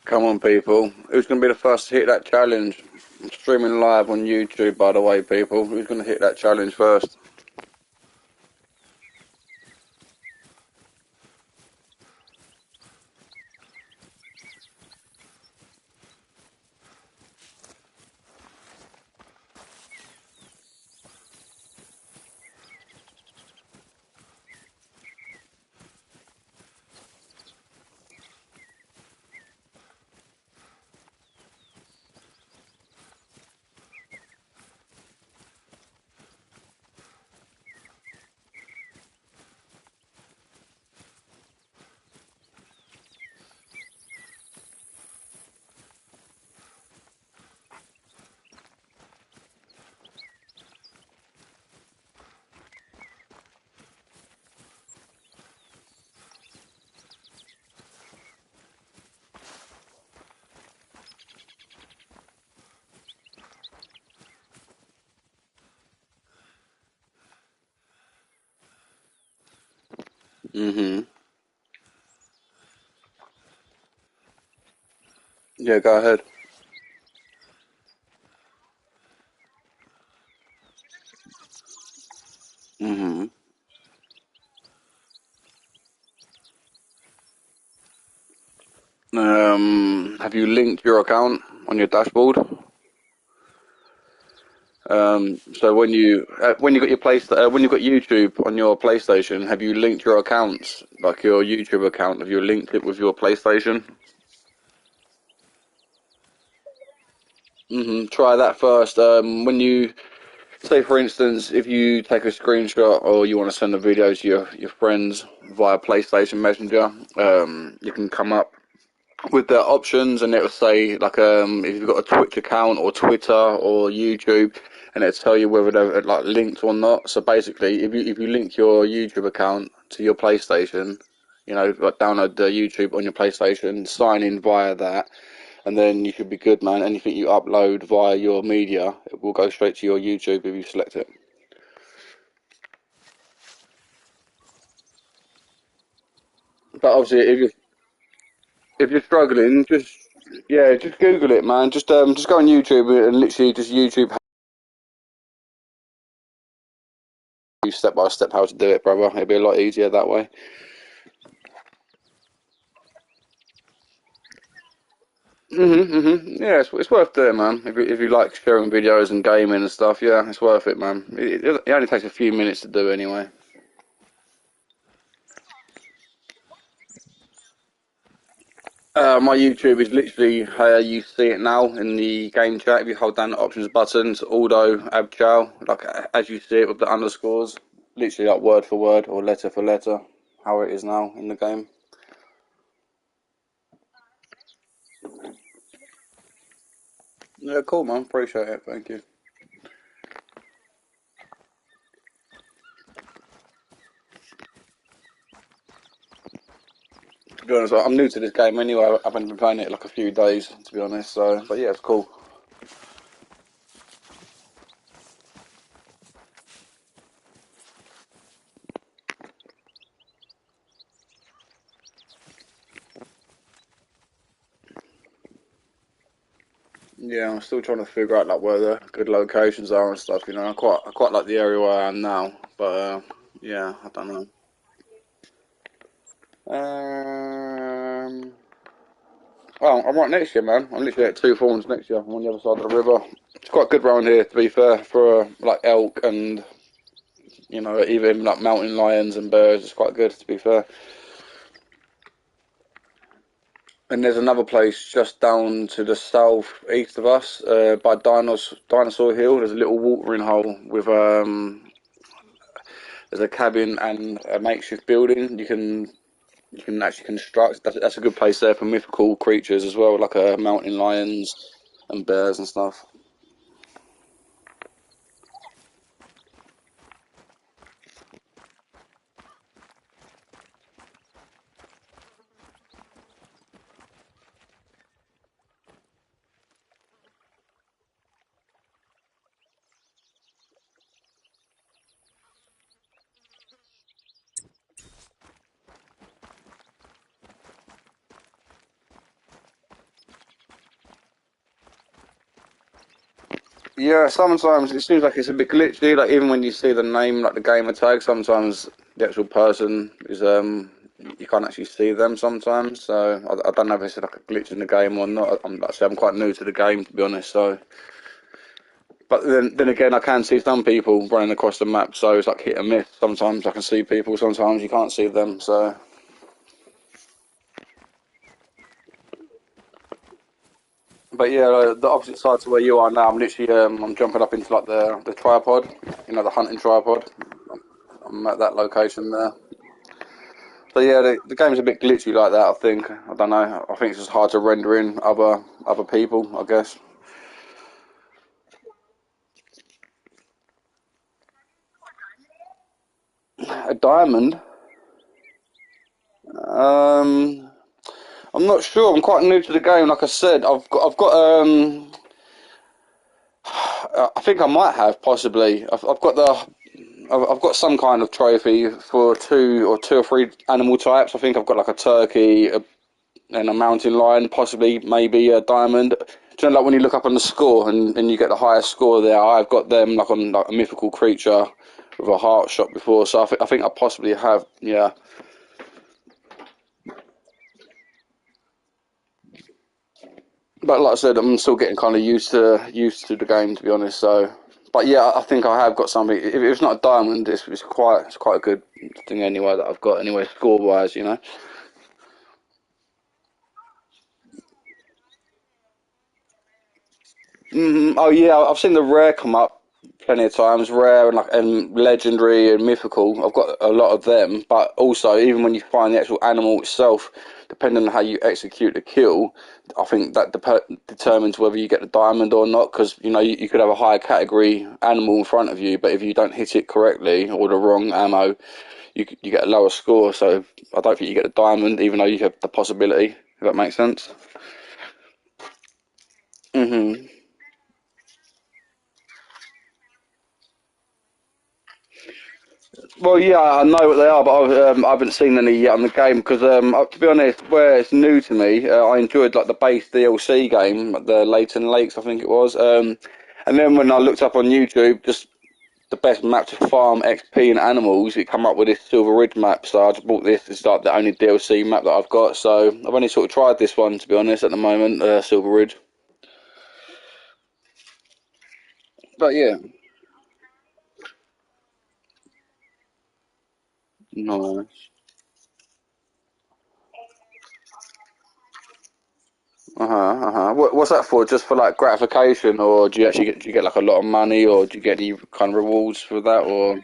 Come on, people. Who's going to be the first to hit that challenge? I'm streaming live on YouTube, by the way, people. Who's going to hit that challenge first? Yeah, go ahead. hmm have you linked your account on your dashboard? So when you got your when you got YouTube on your PlayStation, have you linked your accounts, like your YouTube account? Have you linked it with your PlayStation? Try that first. When you say, for instance, if you take a screenshot or you want to send a video to your friends via PlayStation Messenger, you can come up with the options and it will say like if you've got a Twitch account or Twitter or YouTube, and it'll tell you whether they're like linked or not. So basically, if you link your YouTube account to your PlayStation, like download the YouTube on your PlayStation, sign in via that, and then you should be good, man. Anything you upload via your media, it will go straight to your YouTube if you select it. But obviously, if you're struggling, just Google it, man. Just go on YouTube and literally just YouTube you step by step how to do it, brother. It'll be a lot easier that way. Yeah, it's worth doing, man. If you like sharing videos and gaming and stuff, yeah, it's worth it, man. It only takes a few minutes to do anyway. My YouTube is literally how you see it now in the game chat. If you hold down the options button, it's Aldo Abchow, like as you see it with the underscores, literally like word for word or letter for letter, how it is now in the game. Yeah, cool, man. Appreciate it. Thank you. To be honest, I'm new to this game anyway. I haven't been playing it like a few days, to be honest. So, but yeah, it's cool. Yeah, I'm still trying to figure out like where the good locations are and stuff. I quite like the area where I am now, but yeah, I don't know. Um, well, I'm right next to you, man. I'm literally at two thorns next to you. I'm on the other side of the river. It's quite good round here, to be fair, for like elk and even like mountain lions and bears. It's quite good, to be fair. And there's another place just down to the south east of us, by Dinosaur Hill. There's a little watering hole with there's a cabin and a makeshift building you can actually construct. That's a good place there for mythical creatures as well, like mountain lions and bears and stuff. Yeah, sometimes it seems like it's a bit glitchy. Like even when you see the name, like the gamer tag, sometimes the actual person is you can't actually see them sometimes. So I don't know if it's like a glitch in the game or not. Like I say, I'm quite new to the game to be honest. So, but then again, I can see some people running across the map. So it's like hit and miss. Sometimes I can see people, sometimes you can't see them. So, but yeah, the opposite side to where you are now, I'm literally I'm jumping up into like the tripod, the hunting tripod. I'm at that location there. So yeah, the game's a bit glitchy like that. I think. I don't know. I think it's just hard to render in other people. I guess. A diamond. Um, I'm not sure. I'm quite new to the game. Like I said, I think I might have possibly. I've got some kind of trophy for two or three animal types. I think I've got like a turkey, and a mountain lion, possibly maybe a diamond. Do you know, like when you look up on the score and you get the highest score there, I've got them like on like a mythical creature with a heart shot before. So I think I possibly have, yeah. But like I said, I'm still getting kind of used to the game to be honest. So, but yeah, I think I have got something. If it's not a diamond, it's quite a good thing anyway that I've got anyway score wise. Oh yeah, I've seen the rare come up plenty of times, rare and like and legendary and mythical. I've got a lot of them, but also even when you find the actual animal itself, depending on how you execute the kill, I think that determines whether you get the diamond or not. Because you could have a higher category animal in front of you, but if you don't hit it correctly or the wrong ammo, you get a lower score. So I don't think you get the diamond, even though you have the possibility. If that makes sense. hmm Well, yeah, I know what they are, but I haven't seen any yet on the game because, to be honest, where it's new to me, I enjoyed like the base DLC game, like the Leighton Lakes, I think it was. And then when I looked up on YouTube, just the best map to farm XP and animals, it come up with this Silver Ridge map. So I just bought this. It's like the only DLC map that I've got. So I've only sort of tried this one, to be honest, at the moment, Silver Ridge. But yeah, no. Uh-huh. What's that for? Just for like gratification, or do you get like a lot of money, or do you get any kind of rewards for that, or?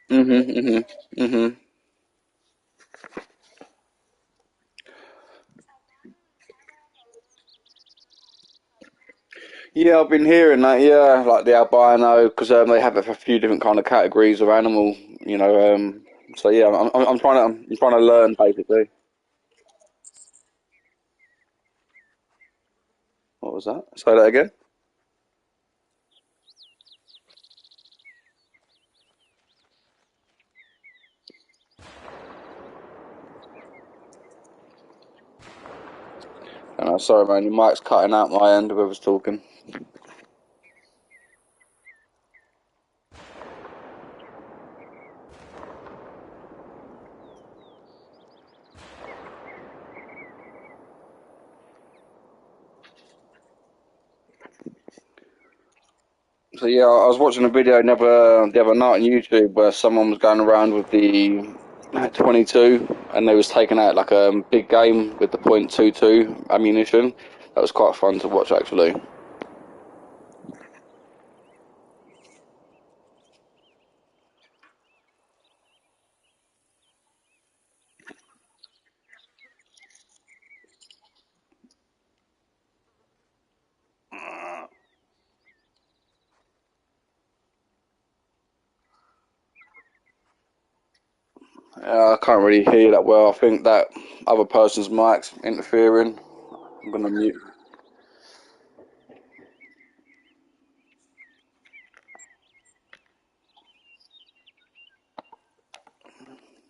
Mhm. Yeah, I've been hearing that. Yeah, like the albino, because they have a few different kind of categories of animal. You know. So yeah, I'm trying to learn basically. What was that? Say that again. Sorry, man, your mic's cutting out my end. Whoever's talking. So yeah, I was watching a video the other night on YouTube where someone was going around with the 22 and they was taking out like a big game with the .22 ammunition. That was quite fun to watch actually. I can't really hear you that well. I think that other person's mic's interfering. I'm gonna mute.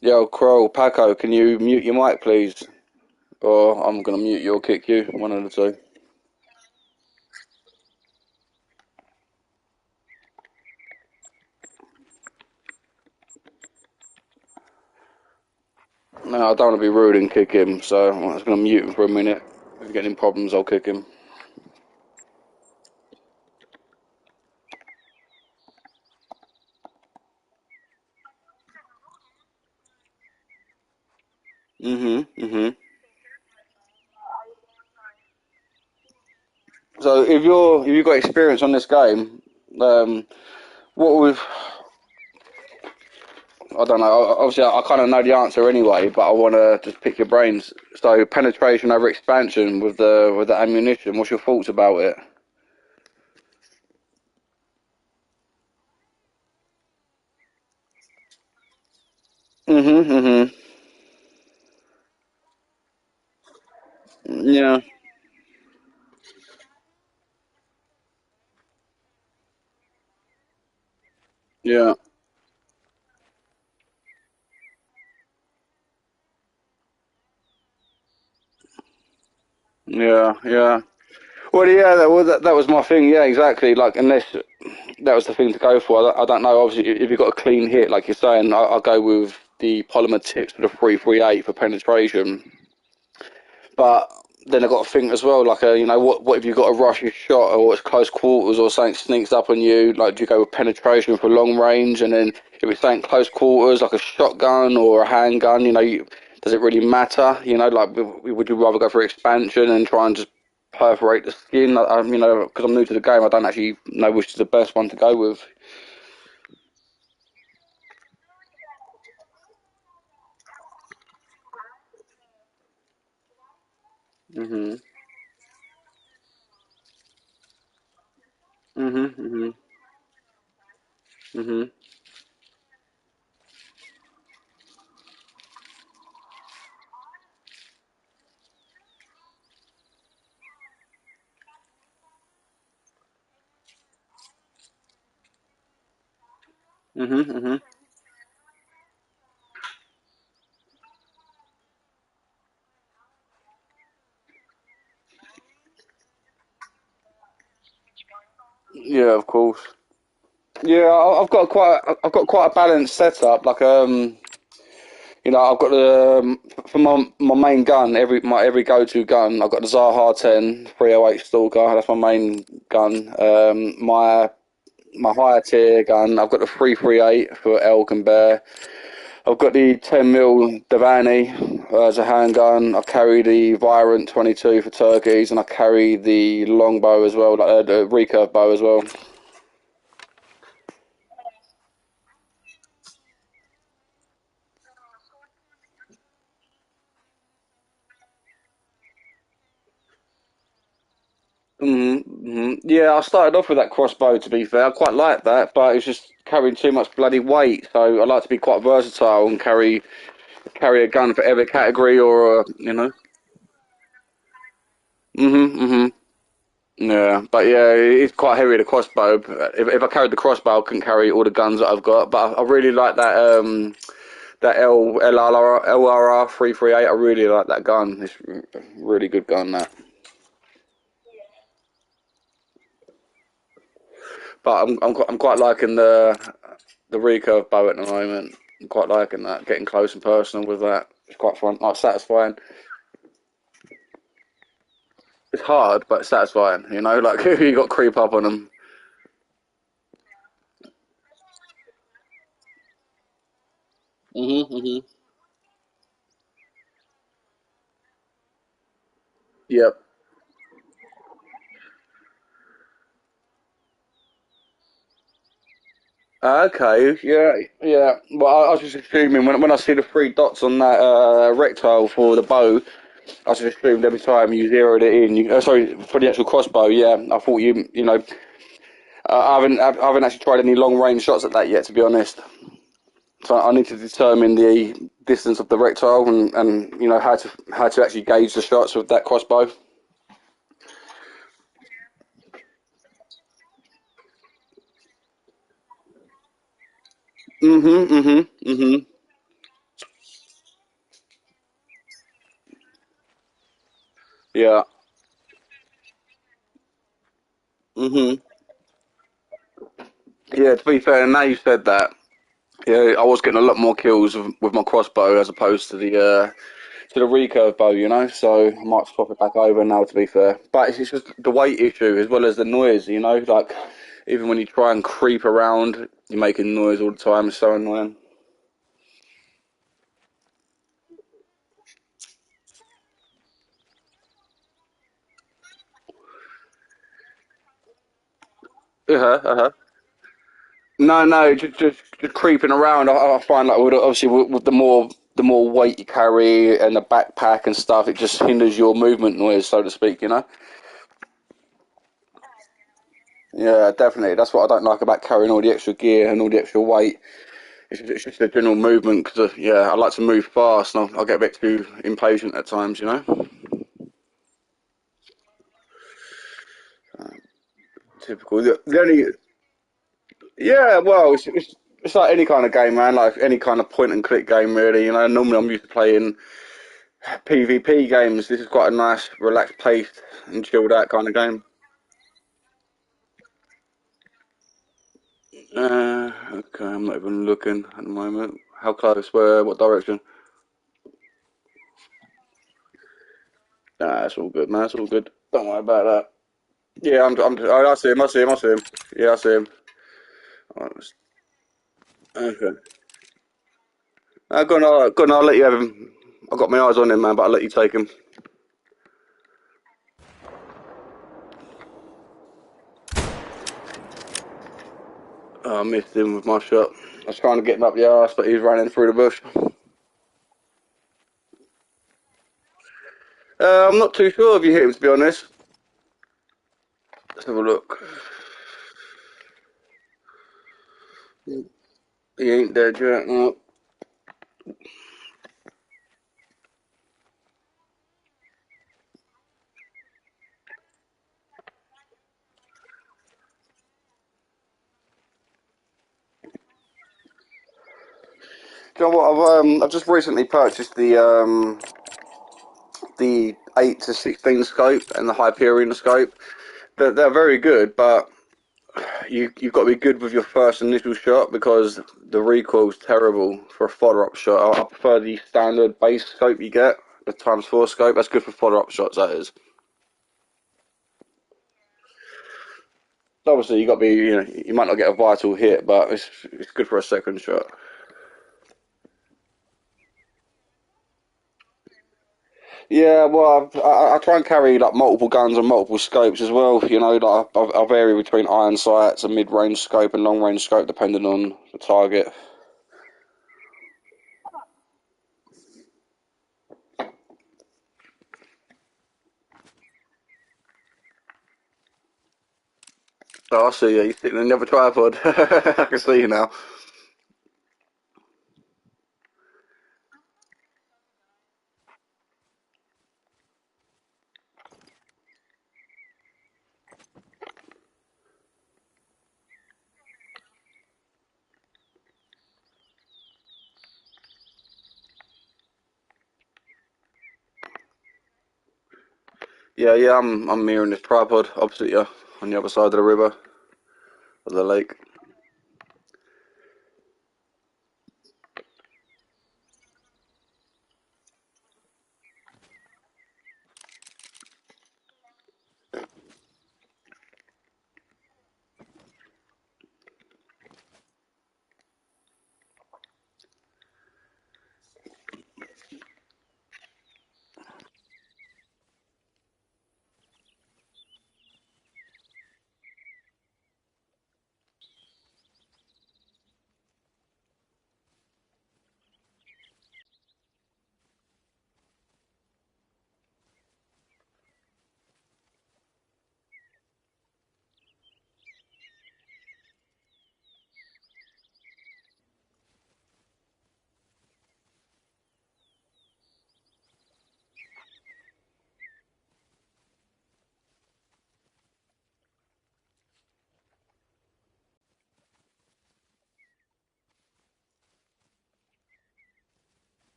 Yo, Crow, Paco, can you mute your mic, please? or I'm gonna mute you or kick you. One of the two. No, I don't want to be rude and kick him, so I'm just gonna mute him for a minute. If you get any problems, I'll kick him. So if you've got experience on this game, what would I don't know. Obviously, I kind of know the answer anyway, but I want to just pick your brains. So, penetration over expansion with the ammunition. What's your thoughts about it? Mhm, mhm. Yeah, yeah, yeah, yeah. Well, yeah, that was my thing. Yeah, exactly. Like, unless that was the thing to go for. I don't know. Obviously, if you've got a clean hit, like you're saying, I'll go with the polymer tips for the 338 for penetration. But then I got to think as well, like, what if you've got a rushing shot or it's close quarters or something sneaks up on you? Like, do you go with penetration for long range? And then if it's saying close quarters, like a shotgun or a handgun, does it really matter? Like, would you rather go for expansion and try and just perforate the skin? Because I'm new to the game, I don't actually know which is the best one to go with. Mhm. Mhm. Mhm. Mhm. Mhm. Mhm. Yeah, of course. Yeah, I've got quite a balanced setup. Like I've got for my main gun, every go-to gun. I've got the Zaha 10 308 Stalker. That's my main gun. My higher tier gun. I've got the 338 for elk and bear. I've got the 10 mil Davani as a handgun. I carry the Virant 22 for turkeys, and I carry the longbow as well, like the recurve bow as well. Yeah, I started off with that crossbow. To be fair, I quite like that, but it's just carrying too much bloody weight. So I like to be quite versatile and carry a gun for every category, or Mhm. Yeah, but yeah, it's quite heavy the crossbow. If I carried the crossbow, I couldn't carry all the guns that I've got. But I really like that LRR 338. I really like that gun. It's a really good gun that. But I'm quite liking the recurve bow at the moment. I'm quite liking that, getting close and personal with that. It's quite fun, like satisfying. It's hard, but it's satisfying. Like you got to creep up on them. Mhm. Yep. Okay. Yeah. Yeah. Well, I was just assuming when I see the three dots on that rectile for the bow, I just assumed every time you zeroed it in. Sorry, for the actual crossbow. Yeah, I thought I haven't actually tried any long range shots at that yet, to be honest. So I need to determine the distance of the rectile and how to actually gauge the shots with that crossbow. Mhm. Yeah. Mhm. Yeah. To be fair, now you said that, yeah, I was getting a lot more kills with my crossbow as opposed to the recurve bow, you know. So I might swap it back over now. To be fair, but it's just the weight issue as well as the noise, you know. Like even when you try and creep around, you're making noise all the time. It's so annoying. Uh-huh. No, no, just creeping around. I find like obviously with the more weight you carry and the backpack and stuff, it just hinders your movement noise, so to speak. You know. Yeah, definitely. That's what I don't like about carrying all the extra gear and all the extra weight. It's just the general movement because yeah, I like to move fast and I get a bit too impatient at times. You know. Typical. The only yeah, well, it's like any kind of game, man. Like any kind of point and click game, really. You know. Normally, I'm used to playing PvP games. This is quite a nice, relaxed paced and chilled out kind of game. Okay, I'm not even looking at the moment. How close? Where? What direction? Nah, it's all good, man. It's all good. Don't worry about that. Yeah, I see him. I see him. I see him. Yeah, I see him. Alright, okay. Go on. Go on. I'll let you have him. I've got my eyes on him, man. But I'll let you take him. Oh, I missed him with my shot. I was trying to get him up the arse, but he was running through the bush. I'm not too sure if you hit him, to be honest. Let's have a look. He ain't dead yet. No. Do you know what? I've just recently purchased the 8 to 16 scope and the Hyperion scope. They're very good, but you've got to be good with your first initial shot because the recoil's terrible for a follow-up shot. I prefer the standard base scope you get, the times 4 scope. That's good for follow-up shots. That is. Obviously, you got to be. You know, you might not get a vital hit, but it's good for a second shot. Yeah, well, I try and carry like multiple guns and multiple scopes as well. You know, like I vary between iron sights, a mid-range scope, and long-range scope, depending on the target. Oh, I see. Yeah, you're sitting in the other tripod. I can see you now. Yeah, yeah. I'm mirroring this tripod opposite you on the other side of the river or the lake.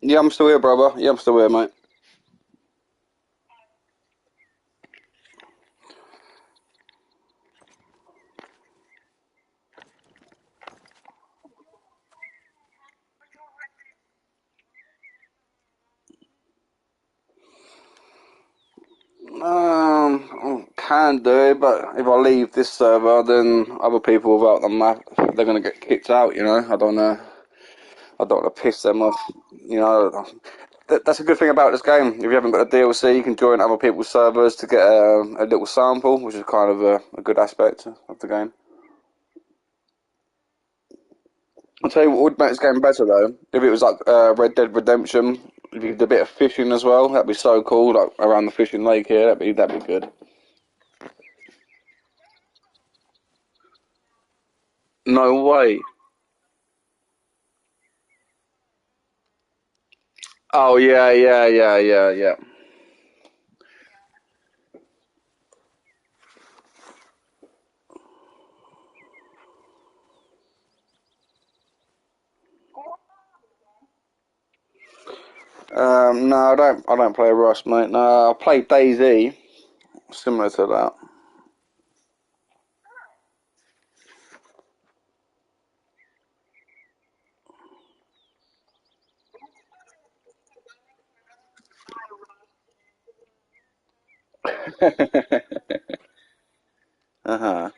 Yeah, I'm still here, brother. Yeah, I'm still here, mate. Can do, but if I leave this server, then other people without the map, they're gonna get kicked out. You know, I don't want to piss them off. You know, that's a good thing about this game. If you haven't got a DLC, you can join other people's servers to get a little sample, which is kind of a good aspect of the game. I'll tell you what would make this game better though, if it was like Red Dead Redemption, if you did a bit of fishing as well, that'd be so cool, like around the fishing lake here, that'd be good. No way. Oh yeah, yeah, yeah, yeah, yeah. No, I don't play Rust, mate. No, I play Daisy, similar to that. Uh-huh.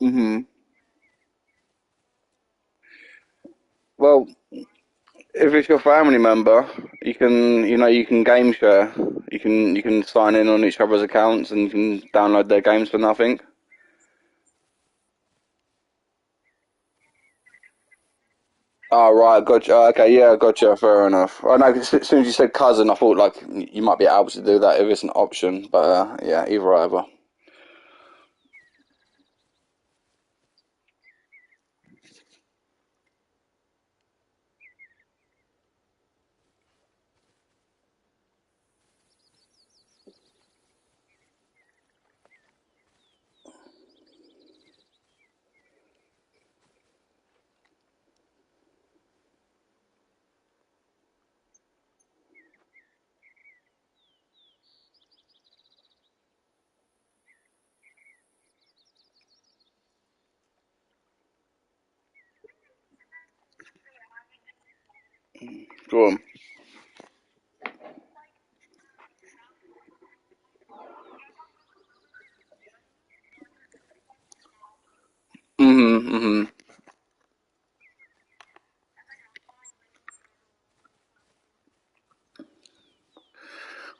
Mhm. Well, if it's your family member, you can game share. You can sign in on each other's accounts and you can download their games for nothing. Oh, right, gotcha. Okay, yeah, gotcha. Fair enough. I know, 'cause as soon as you said cousin, I thought like you might be able to do that if it's an option. But yeah, either. Go on. Mhm.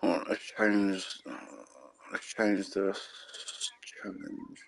Oh, let's change this challenge.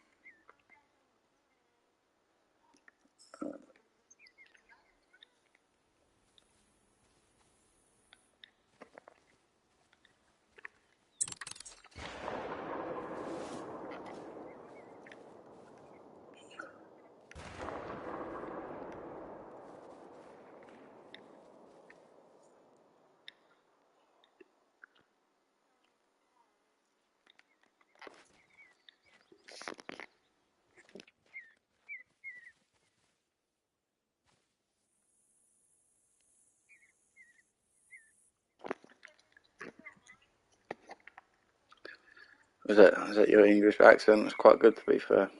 Is that your English accent? It's quite good to be fair.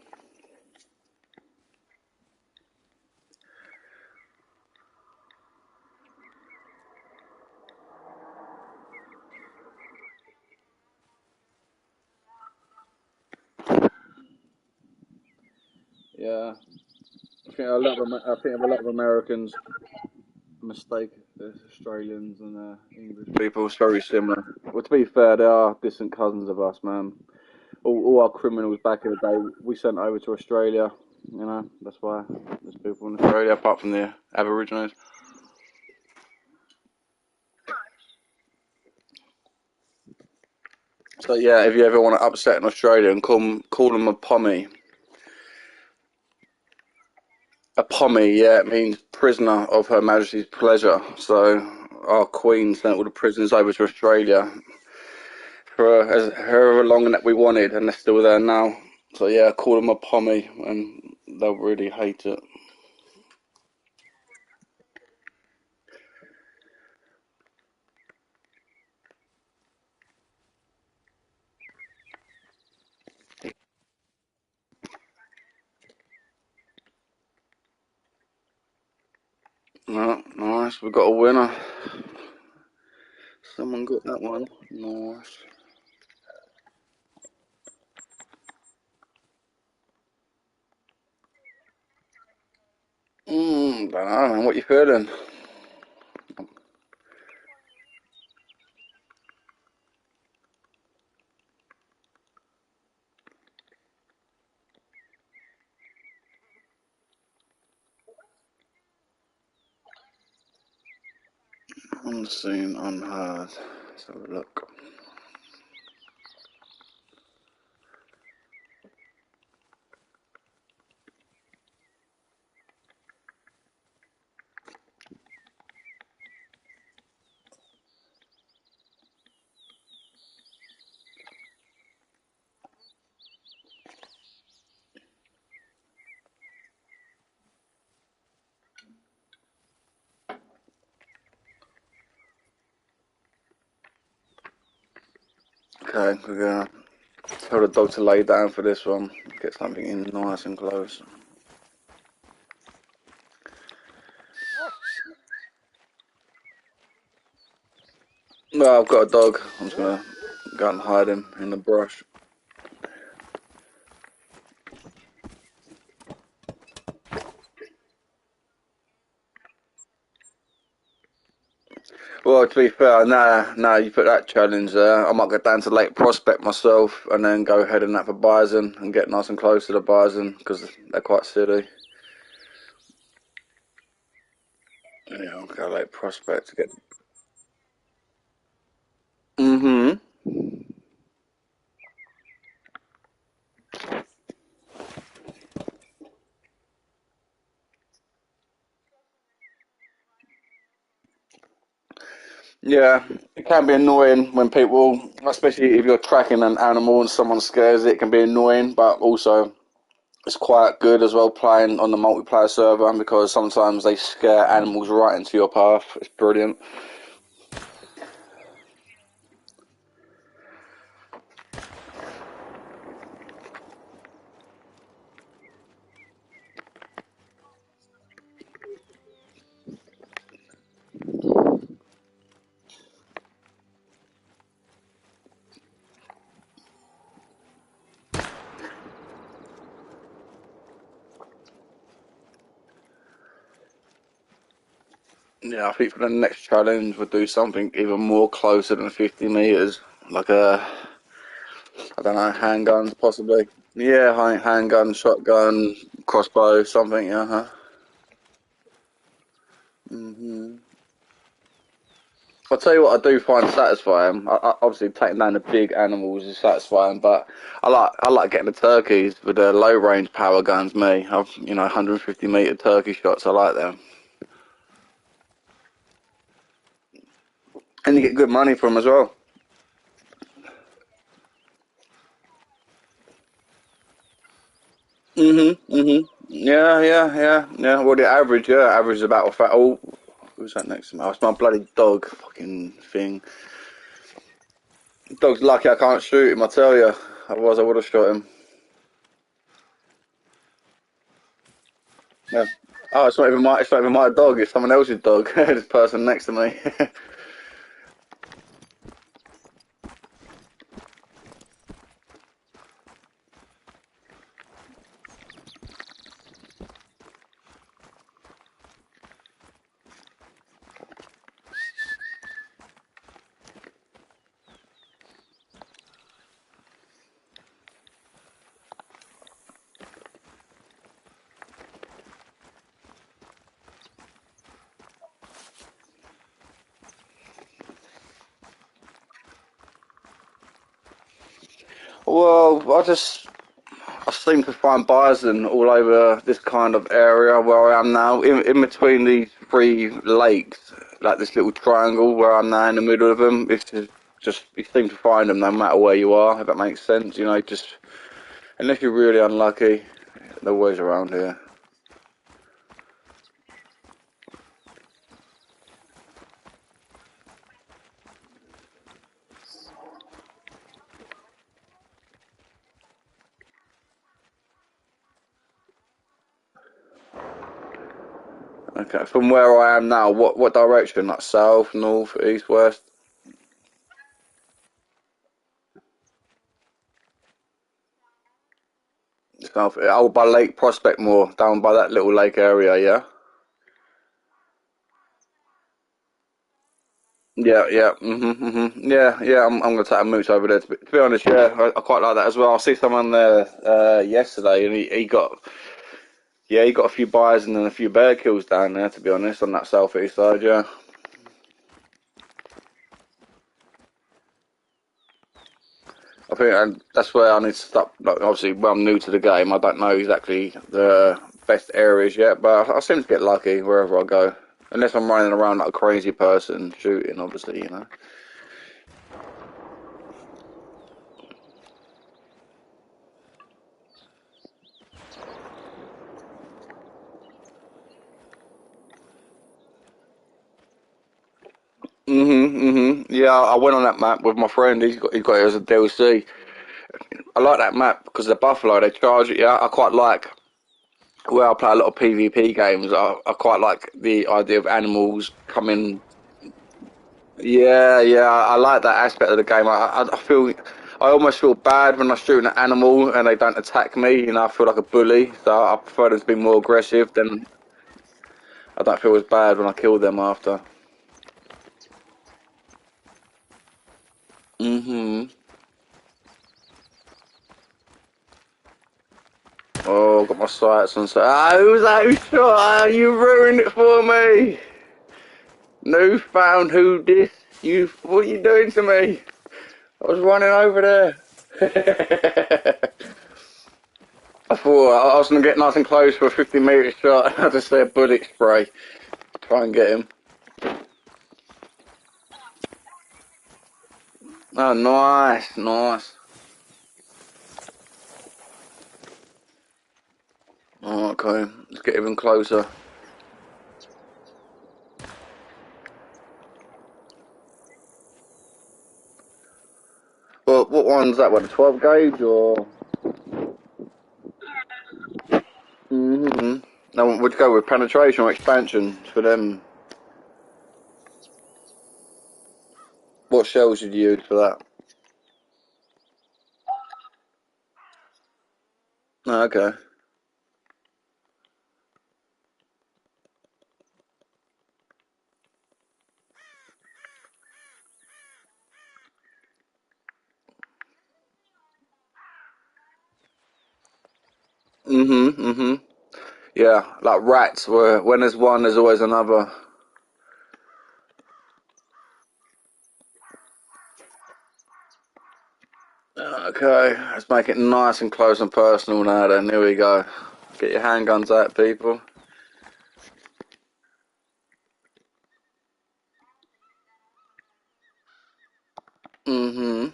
Yeah, I think a lot of Americans mistake the Australians and English people. It's very similar. Well, to be fair, they are distant cousins of us, man. All our criminals back in the day, we sent over to Australia. You know, that's why there's people in Australia, apart from the Aborigines. So yeah, if you ever want to upset an Australian, call them a pommy. A pommy, yeah, it means prisoner of Her Majesty's pleasure. So our Queen sent all the prisoners over to Australia for as however long that we wanted, and they're still there now. So yeah, call them a pommy, and they'll really hate it. Nice, we got a winner. Someone got that one. Nice. Don't know, man. What you feeling? Unseen, unheard. Let's have a look. Okay, we're gonna tell the dog to lay down for this one. Get something in nice and close. No, I've got a dog. I'm just gonna go and hide him in the brush. Well, to be fair, now you put that challenge there, I might go down to Lake Prospect myself and then go heading out for bison and get nice and close to the bison because they're quite silly. Yeah, I'll go Lake Prospect to get. Mm-hmm. Yeah, it can be annoying when people, especially if you're tracking an animal and someone scares it, it can be annoying, but also it's quite good as well playing on the multiplayer server because sometimes they scare animals right into your path. It's brilliant. Yeah, I think for the next challenge we'll do something even more closer than 50 meters, like I don't know, handguns possibly. Yeah, handgun, shotgun, crossbow, something. Yeah. Hmm. I'll tell you what I do find satisfying. Obviously, taking down the big animals is satisfying, but I like getting the turkeys with the low range power guns. Me, I've 150-meter turkey shots. I like them, and you get good money for them as well. Yeah. Well, the average is about oh, who's that next to me? Oh, it's my bloody dog. Fucking thing. Dog's lucky I can't shoot him. I tell you, otherwise I would have shot him. Yeah. Oh, it's not even my dog. It's someone else's dog. This person next to me. Well, I seem to find bison all over this kind of area where I am now, in between these three lakes, like this little triangle where I'm now in the middle of them. It's just you seem to find them no matter where you are, if that makes sense. Just unless you're really unlucky, they're always around here. Okay, from where I am now, what direction? Like south, north, east, west? South. Oh, by Lake Prospectmore, down by that little lake area, yeah? Yeah, yeah, yeah. I'm gonna take a mooch over there. To be honest, yeah, I quite like that as well. I see someone there yesterday, and he got a few bison and a few bear kills down there. To be honest, on that southeast side, yeah. I think and that's where I need to stop. Like, obviously, well, I'm new to the game. I don't know exactly the best areas yet, but I seem to get lucky wherever I go. Unless I'm running around like a crazy person shooting, obviously, you know. Yeah, I went on that map with my friend. He's got it as a DLC. I like that map because the buffalo they charge it. Yeah, I quite like. Well, I play a lot of PvP games. I quite like the idea of animals coming. Yeah, yeah, I like that aspect of the game. I almost feel bad when I shoot an animal and they don't attack me. You know, I feel like a bully. So I prefer them to be more aggressive. Then I don't feel as bad when I kill them after. Mhm. Oh, got my sights on. So, who's that who shot? You ruined it for me. Newfound who this? What are you doing to me? I was running over there. I thought I was going to get nice and close for a 50-meter shot. I just say a bullet spray. Try and get him. Oh, nice, nice. Oh, okay, let's get even closer. Well, what one's that one? A 12 gauge or? Mm-hmm. Now, would you go with penetration or expansion for them? What shells did you use for that? Oh, okay. Mm-hmm. Yeah, like rats, where when there's one, there's always another. Okay, let's make it nice and close and personal now then. Here we go. Get your handguns out, people. Mm-hmm.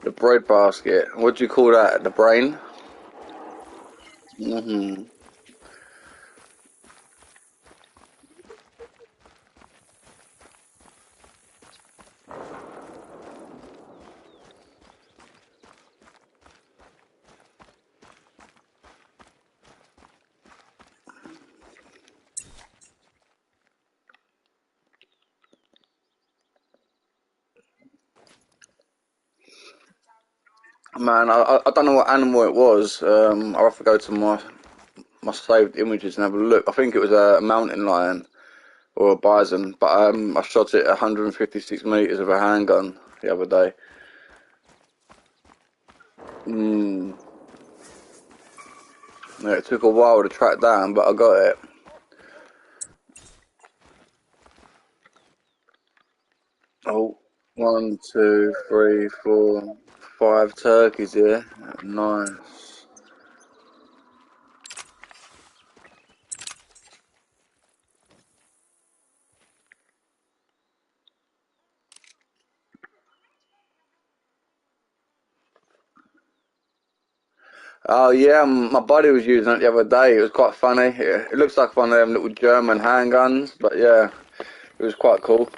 The bread basket. What do you call that? The brain? Mm-hmm. Man, I don't know what animal it was. I'll have to go to my saved images and have a look. I think it was a mountain lion or a bison, but I shot it 156 meters with a handgun the other day. Mm. Yeah, it took a while to track down, but I got it. Oh, one, two, three, four, five turkeys here. Nice. Oh yeah, my buddy was using it the other day. It was quite funny. It looks like one of them little German handguns, but yeah, it was quite cool.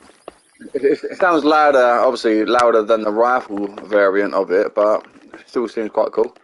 It sounds louder, obviously louder than the rifle variant of it, but it still seems quite cool.